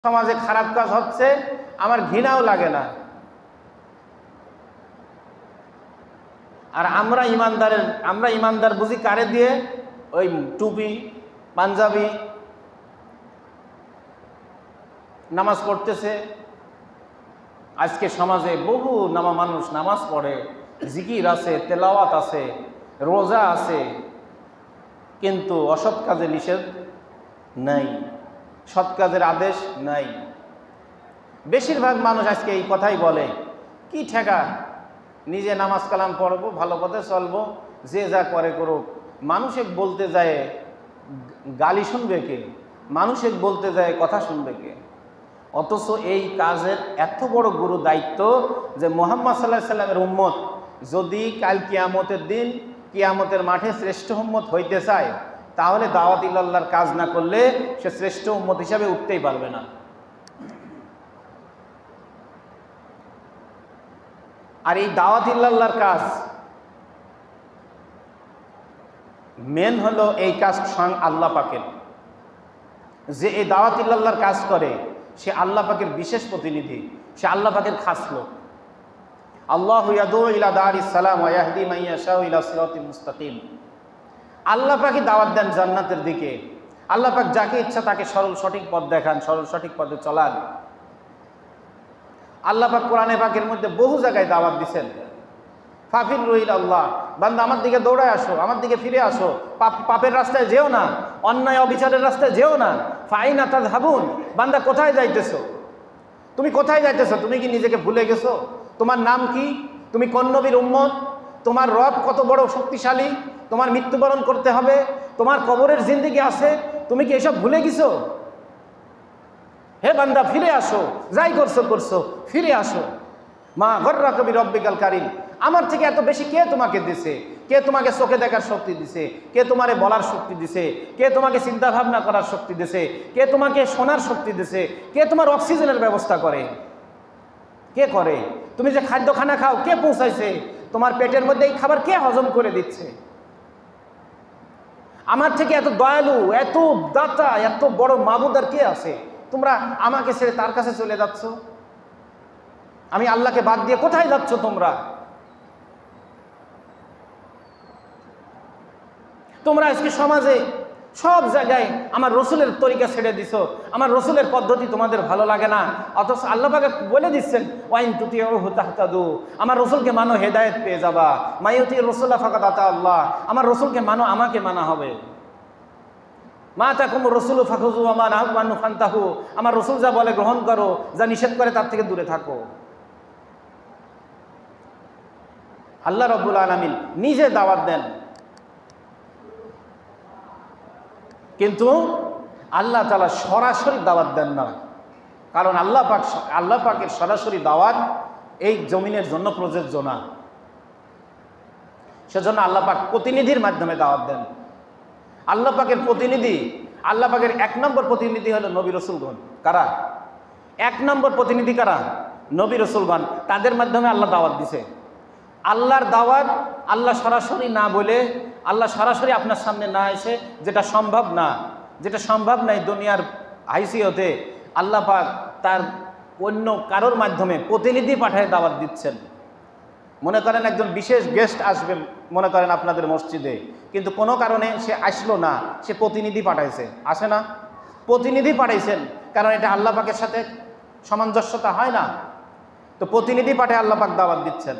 সমাজে খারাপ কাজ হচ্ছে, আমার ঘৃণাও লাগে না। আর আমরা ইমানদার বুঝি কারে দিয়ে? ওই টুপি পাঞ্জাবি, নামাজ পড়তেছে। আজকে সমাজে বহু মানুষ নামাজ পড়ে, জিকির আছে, তেলাওয়াত আছে, রোজা আছে, কিন্তু অসৎ কাজে নিষেধ নাই, সৎ কাজের আদেশ নাই। বেশিরভাগ মানুষ আজকে এই কথাই বলে, কি ঠেকা, নিজে নামাজ কালাম পড়বো, ভালো পথে চলবো, যে যা করে করুক। মানুষে বলতে যায় গালি শুনবে কে? মানুষে বলতে যায় কথা শুনবে কে? অথচ এই কাজের এত বড় গুরু দায়িত্ব যে মুহাম্মদ সাল্লাল্লাহু আলাইহি সাল্লামের উম্মত যদি কাল কিয়ামতের দিন কিয়ামতের মাঠে শ্রেষ্ঠ উম্মত হইতে চায়, তাহলে দাওয়াত ইল্লাল্লাহর কাজ না করলে সে শ্রেষ্ঠ উম্মত হিসাবে উঠতেই পারবে না। আর এই দাওয়াত ইল্লাল্লাহর কাজ মেন হলো এই কাজ স্বয়ং আল্লাহ পাকের। যে এই দাওয়াত ইল্লাল্লাহর কাজ করে সে আল্লাহ পাকের বিশেষ প্রতিনিধি, সে আল্লাহ পাকের খাস লোক। আল্লাহু ইয়াদউ ইলা দারিস সালাম ওয়া ইয়াহদি মান ইয়াশাউ ইলা সিরাতিল মুস্তাকিম। আল্লাহ পাকই দাওয়াত দেন জান্নাতের দিকে। আল্লাহ পাক যাকে ইচ্ছা তাকে সরল সঠিক পথ দেখান, সরল সঠিক পথে চলান। আল্লাহ পাক কোরআনে পাকের মধ্যে বহু জায়গায় দাওয়াত দিচ্ছেন, ফাফিরু ইলাল্লাহ, বান্দা আমার দিকে দৌড়ায় আসো, আমার দিকে ফিরে আসো, পাপের রাস্তায় যেও না, অন্যায় অবিচারের রাস্তায় যেও না। ফাইনা তাযহাবুন, বান্দা কোথায় যাইতেছো? তুমি কোথায় যাইতেছো? তুমি কি নিজেকে ভুলে গেছো? তোমার নাম কি? তুমি কোন নবীর উম্মত? তোমার রব কত বড় শক্তিশালী? তোমার মৃত্যুবরণ করতে হবে, তোমার কবরের জিন্দেগি আছে, তুমি কি এসব ভুলে গেছো? হে বান্দা ফিরে আসো, যাই করছো করছো, ফিরে আসো। মা গর্রাকা বিরব্বিকাল কারীম, আমার থেকে এত বেশি কে তোমাকে দিছে? কে তোমাকে চোখে দেখার শক্তি দিছে? কে তোমারে বলার শক্তি দিছে? কে তোমাকে চিন্তা ভাবনা করার শক্তি দিছে? কে তোমাকে শোনার শক্তি দিছে? কে তোমার অক্সিজেনের ব্যবস্থা করে? কে করে? তুমি যে খাদ্য খানা খাও কে পৌঁছাইছে? তোমার পেটের মধ্যে এই খাবার কে হজম করে দিচ্ছে? আমার থেকে এত দয়ালু, এত দাতা, এত বড় মাবুদ আর কে আছে? তোমরা আমাকে ছেড়ে তার কাছে চলে যাচ্ছ। আমি আল্লাহকে বাদ দিয়ে কোথায় যাচ্ছ তোমরা? তোমরা আজকে সমাজে সব জায়গায় আমার রসুলের তরিকা ছেড়ে দিছো, আমার রসুলের পদ্ধতি তোমাদের ভালো লাগে না। অথচ আল্লাহ পাক বলে দিচ্ছেন ওয়াইন তুতিউহু তাহতাদু, আমার রসুলকে মানো, হেদায়েত পেয়ে যাবা। মাইয়ুতি রাসূলা ফাকাদ আতা আল্লাহ, আমার রসুলকে মানো, আমাকে মানা হবে। মা তাকুম রাসূলু ফাখুযু ওয়া মা নাহাকুম আনহু ফান্তাহু, আমার রসুল যা বলে গ্রহণ করো, যা নিষেধ করে তার থেকে দূরে থাকো। আল্লাহ রাব্বুল আলামিন নিজে দাওয়াত দেন, কিন্তু আল্লাহ তাআলা সরাসরি দাওয়াত দেন না। কারণ আল্লাহ পাকের সরাসরি দাওয়াত এই জমিনের জন্য প্রযোজ্য না। সেজন্য আল্লাহ পাক প্রতিনিধির মাধ্যমে দাওয়াত দেন। আল্লাহ পাকের প্রতিনিধি, আল্লাহ পাকের 1 নম্বর প্রতিনিধি হলো নবী রাসূলগণ। কারা 1 নম্বর প্রতিনিধি? কারা? নবী রাসূলগণ। তাদের মাধ্যমে আল্লাহ দাওয়াত দিছে। আল্লাহর দাওয়াত আল্লাহ সরাসরি না বলে, আল্লাহ সরাসরি আপনার সামনে না এসে, যেটা সম্ভব না এই দুনিয়ার হাইসিয়তে, আল্লাহ পাক তার অন্য কারোর মাধ্যমে প্রতিনিধি পাঠায় দাওয়াত দিচ্ছেন। মনে করেন একজন বিশেষ গেস্ট আসবে, মনে করেন আপনাদের মসজিদে, কিন্তু কোনো কারণে সে আসলো না, সে প্রতিনিধি পাঠাইছে, আসে না? প্রতিনিধি পাঠাইছেন, কারণ এটা আল্লাহ পাকের সাথে সামঞ্জস্যতা হয় না। তো প্রতিনিধি পাঠায় আল্লাহ পাক দাওয়াত দিচ্ছেন।